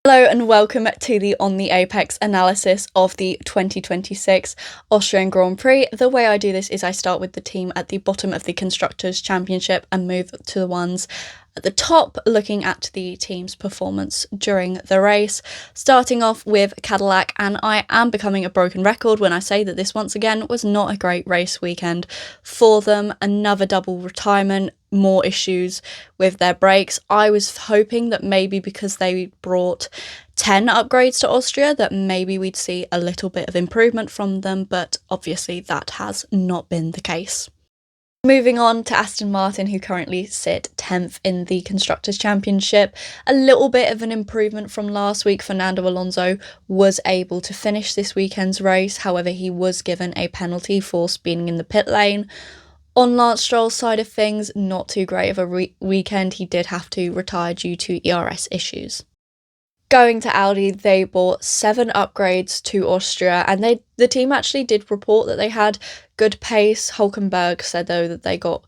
Hello and welcome to the On the Apex analysis of the 2026 Austrian Grand Prix. The way I do this is I start with the team at the bottom of the Constructors' Championship and move to the ones at the top, looking at the team's performance during the race. Starting off with Cadillac, and I am becoming a broken record when I say that this once again was not a great race weekend for them. Another double retirement, more issues with their brakes. I was hoping that maybe because they brought 10 upgrades to Austria that maybe we'd see a little bit of improvement from them, but obviously that has not been the case. Moving on to Aston Martin, who currently sit 10th in the Constructors' Championship. A little bit of an improvement from last week. Fernando Alonso was able to finish this weekend's race, however he was given a penalty for speeding in the pit lane. On Lance Stroll's side of things, not too great of a weekend. He did have to retire due to ERS issues. Going to Audi, they bought 7 upgrades to Austria, and the team actually did report that they had good pace. Hülkenberg said though that they got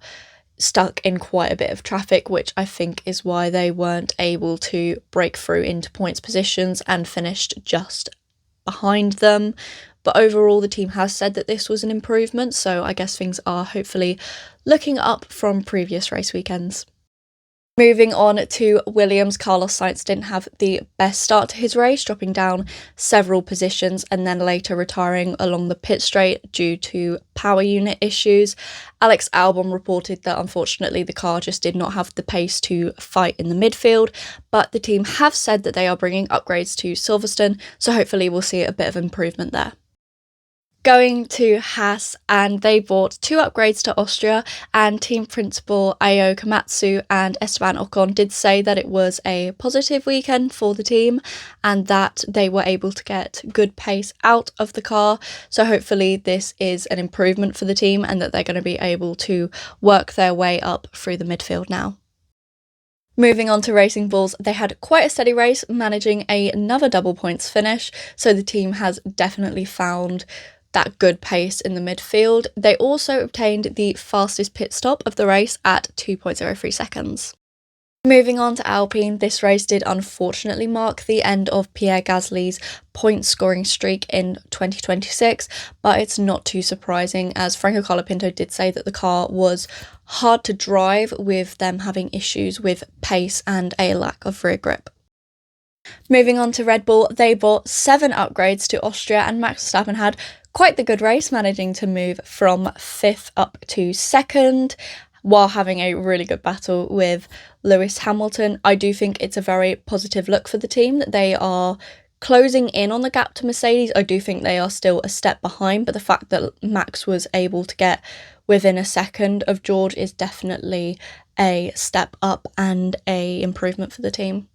stuck in quite a bit of traffic, which I think is why they weren't able to break through into points positions and finished just behind them. But overall, the team has said that this was an improvement, so I guess things are hopefully looking up from previous race weekends. Moving on to Williams, Carlos Sainz didn't have the best start to his race, dropping down several positions and then later retiring along the pit straight due to power unit issues. Alex Albon reported that unfortunately the car just did not have the pace to fight in the midfield, but the team have said that they are bringing upgrades to Silverstone, so hopefully we'll see a bit of improvement there. Going to Haas, and they bought 2 upgrades to Austria, and team principal Ayo Komatsu and Esteban Ocon did say that it was a positive weekend for the team and that they were able to get good pace out of the car. So hopefully this is an improvement for the team and that they're going to be able to work their way up through the midfield now. Moving on to Racing Bulls, they had quite a steady race, managing another double points finish, so the team has definitely found that good pace in the midfield. They also obtained the fastest pit stop of the race at 2.03 seconds. Moving on to Alpine, this race did unfortunately mark the end of Pierre Gasly's point-scoring streak in 2026, but it's not too surprising as Franco Colapinto did say that the car was hard to drive with them having issues with pace and a lack of rear grip. Moving on to Red Bull, they bought 7 upgrades to Austria and Max Verstappen had quite the good race, managing to move from 5th up to 2nd while having a really good battle with Lewis Hamilton. I do think it's a very positive look for the team that they are closing in on the gap to Mercedes. I do think they are still a step behind, but the fact that Max was able to get within a second of George is definitely a step up and a improvement for the team.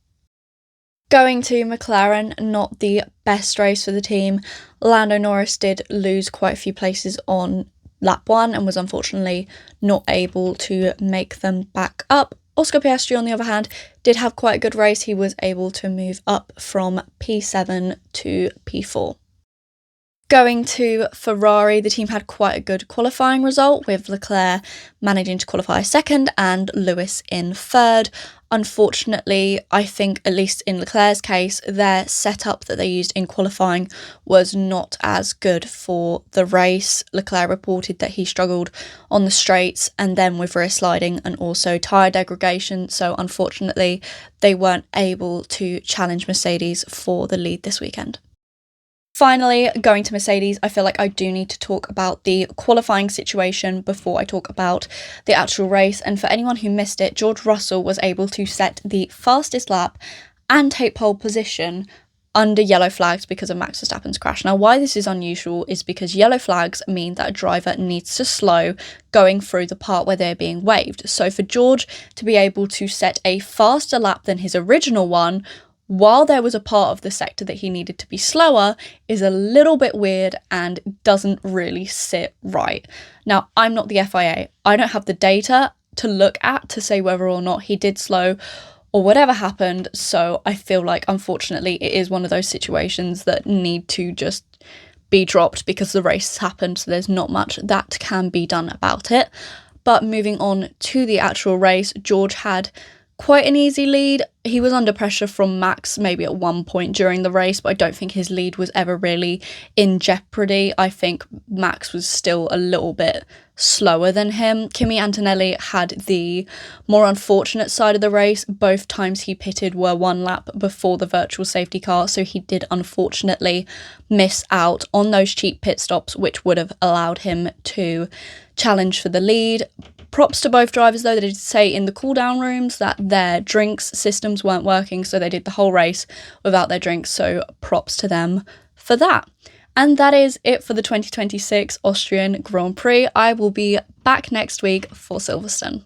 Going to McLaren, not the best race for the team. Lando Norris did lose quite a few places on lap 1 and was unfortunately not able to make them back up. Oscar Piastri, on the other hand, did have quite a good race. He was able to move up from P7 to P4. Going to Ferrari, the team had quite a good qualifying result, with Leclerc managing to qualify 2nd and Lewis in 3rd. Unfortunately, I think, at least in Leclerc's case, their setup that they used in qualifying was not as good for the race. Leclerc reported that he struggled on the straights and then with rear sliding and also tyre degradation, so unfortunately they weren't able to challenge Mercedes for the lead this weekend. Finally, going to Mercedes, I feel like I do need to talk about the qualifying situation before I talk about the actual race. And for anyone who missed it, George Russell was able to set the fastest lap and take pole position under yellow flags because of Max Verstappen's crash. Now, why this is unusual is because yellow flags mean that a driver needs to slow going through the part where they're being waved. So for George to be able to set a faster lap than his original one while there was a part of the sector that he needed to be slower is a little bit weird and doesn't really sit right. Now, I'm not the FIA. I don't have the data to look at to say whether or not he did slow or whatever happened, so I feel like, unfortunately, it is one of those situations that need to just be dropped because the race has happened, so there's not much that can be done about it. But moving on to the actual race, George had quite an easy lead. He was under pressure from Max maybe at one point during the race, but I don't think his lead was ever really in jeopardy. I think Max was still a little bit slower than him. Kimi Antonelli had the more unfortunate side of the race. Both times he pitted were one lap before the virtual safety car, so he did unfortunately miss out on those cheap pit stops, which would have allowed him to challenge for the lead. Props to both drivers though. They did say in the cool down rooms that their drinks systems weren't working, so they did the whole race without their drinks, so props to them for that. And that is it for the 2026 Austrian Grand Prix. I will be back next week for Silverstone.